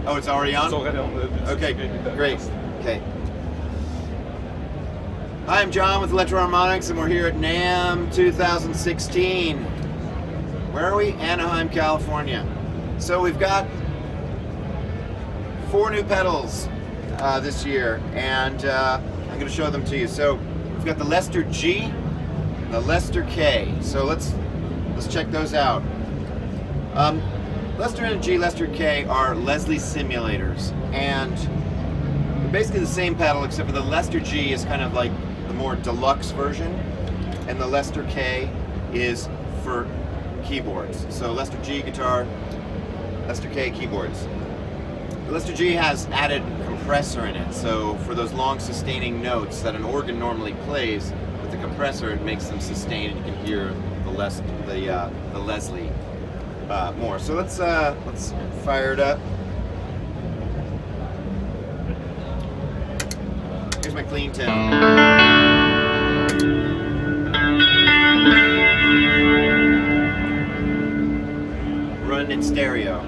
Oh, it's already on? It's already on. Okay, great. Okay. Hi, I'm John with Electro-Harmonix, and we're here at NAMM 2016. Where are we? Anaheim, California. So we've got 4 new pedals this year, and I'm going to show them to you. So we've got the Lester G and the Lester K. So let's check those out. Lester and G, Lester K are Leslie simulators, and they're basically the same pedal, except for the Lester G is kind of like the more deluxe version, and the Lester K is for keyboards. So Lester G guitar, Lester K keyboards. The Lester G has added compressor in it, so for those long sustaining notes that an organ normally plays, with the compressor it makes them sustain, and you can hear the Leslie more. So let's fire it up. Here's my clean tone. Run in stereo.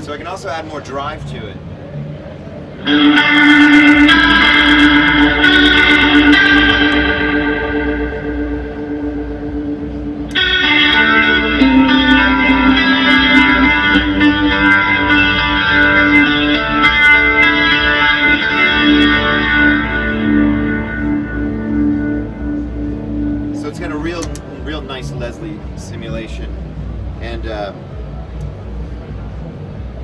So I can also add more drive to it. So it's got a real nice Leslie simulation, and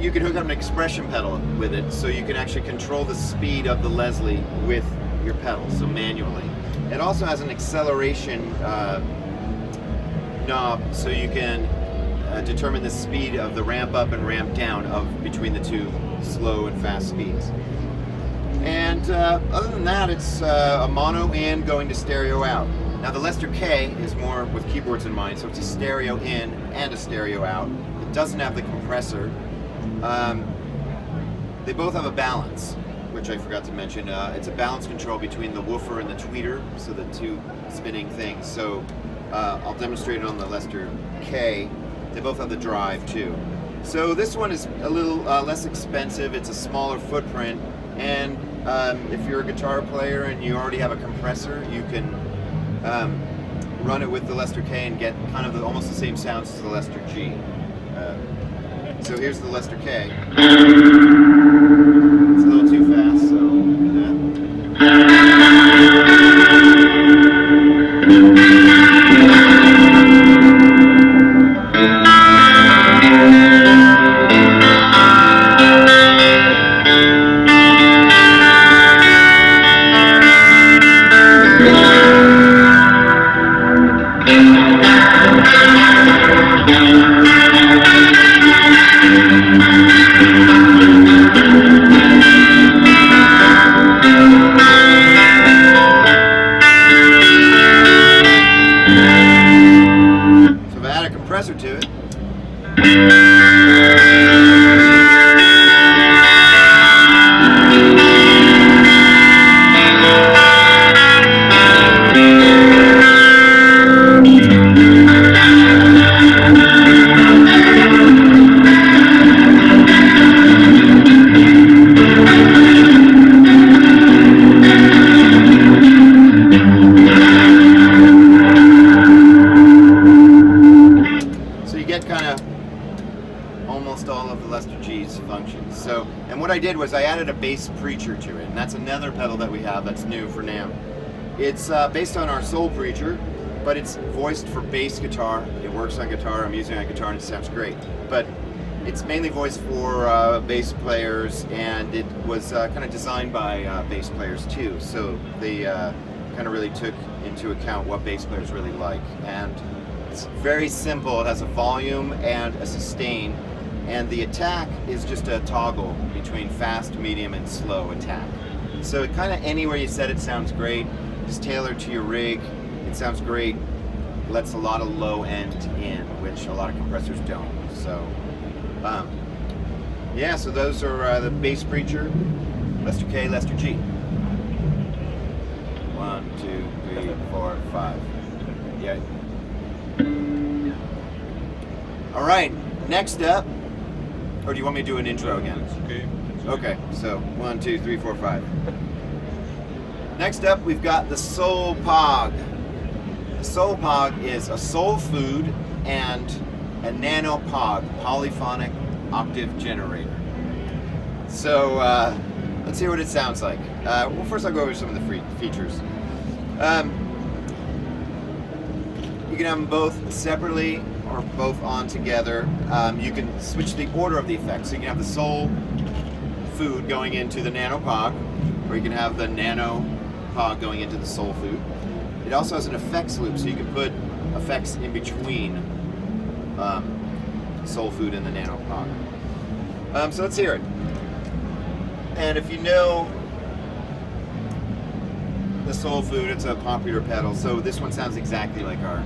you can hook up an expression pedal with it, so you can actually control the speed of the Leslie with your pedal, so manually. It also has an acceleration knob, so you can determine the speed of the ramp up and ramp down of between the two slow and fast speeds. And other than that, it's a mono in going to stereo out. Now the Lester K is more with keyboards in mind, so it's a stereo in and a stereo out. It doesn't have the compressor. They both have a balance, which I forgot to mention. It's a balance control between the woofer and the tweeter, so the two spinning things. So I'll demonstrate it on the Lester K. They both have the drive too. So this one is a little less expensive. It's a smaller footprint, and if you're a guitar player and you already have a compressor, you can run it with the Lester K and get kind of almost the same sounds as the Lester G. So here's the Lester K. It's a little too fast, so compressor to it. Almost all of the Lester G's functions. So, and what I did was I added a bass preacher to it, and that's another pedal that we have that's new for NAMM. It's based on our Soul Preacher, but it's voiced for bass guitar. It works on guitar, I'm using it on guitar, and it sounds great. But it's mainly voiced for bass players, and it was kind of designed by bass players too. So they kind of really took into account what bass players really like. And it's very simple. It has a volume and a sustain, and the attack is just a toggle between fast, medium, and slow attack. So it kind of anywhere you set it sounds great. Just tailored to your rig. It sounds great. Lets a lot of low end in with which a lot of compressors don't. So, yeah, so those are the bass preacher, Lester K, Lester G. 1, 2, 3, 4, 5. Yeah. All right, next up, or do you want me to do an intro again? Okay. Okay, so 1, 2, 3, 4, 5. Next up, we've got the Soul Pog. The Soul Pog is a soul food and a nano pog, polyphonic octave generator. So let's hear what it sounds like. Well, first I'll go over some of the features. You can have them both separately or both on together. You can switch the order of the effects. So you can have the soul food going into the nano pog, or you can have the nano pog going into the soul food. It also has an effects loop, so you can put effects in between soul food and the nano pog. So let's hear it. And if you know the soul food, it's a popular pedal, so this one sounds exactly like our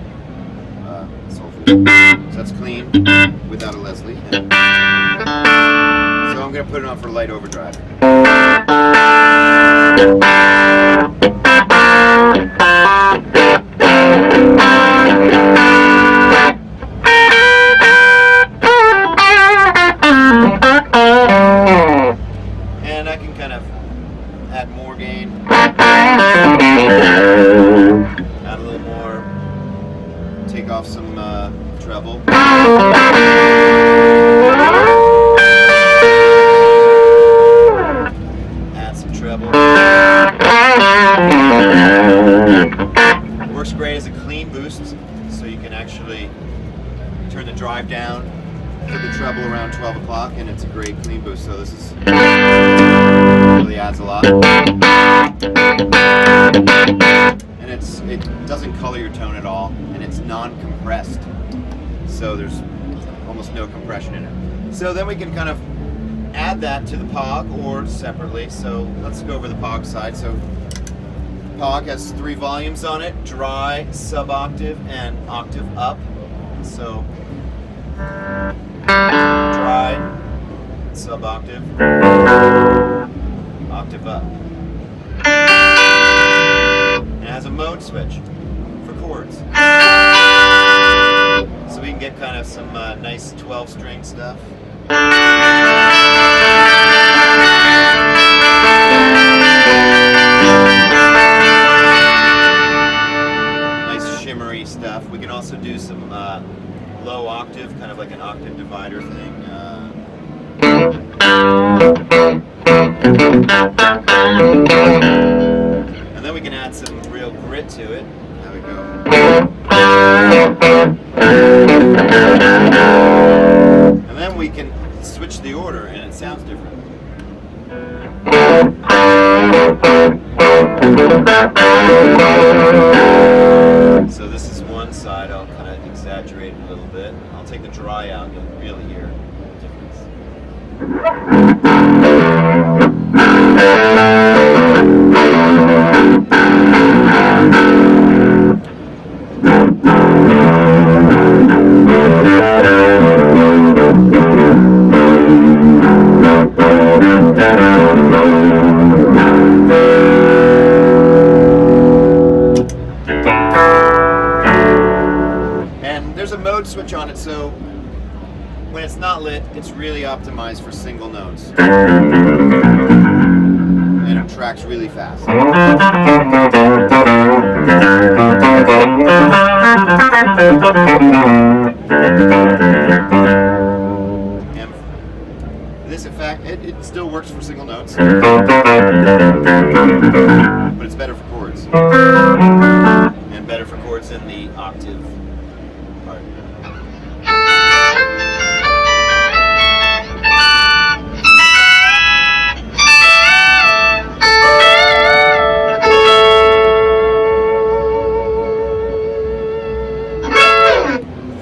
soul food. So that's clean without a Leslie. And so I'm going to put it on for light overdrive. And I can kind of add more gain, add a little more, take off some treble. Add some treble. It works great as a clean boost, so you can actually turn the drive down to the treble around 12 o'clock, and it's a great clean boost. So this is really adds a lot, and it doesn't color your tone at all, and it's non-compressed, so there's almost no compression in it. So then we can kind of add that to the Pog or separately. So let's go over the Pog side. So Pog has 3 volumes on it: dry, sub-octave, and octave up. So dry, sub-octave, octave up. And it has a mode switch for chords. So we can get kind of some nice 12-string stuff. Nice shimmery stuff. We can also do some low octave, kind of like an octave divider thing. And then we can add some real grit to it. There we go. And then we can switch the order, and it sounds different. So this is one side. I'll kind of exaggerate it a little bit. I'll take the dry out, and you'll really hear the difference. And there's a mode switch on it, so when it's not lit, it's really optimized for single notes. And it tracks really fast. And this, in fact, it still works for single notes, but it's better for chords. And better for chords in the octave part.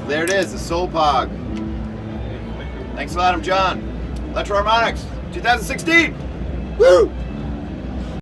There it is, the Soul Pog. Thanks a lot, I'm John. Electro-Harmonix, 2016. Woo!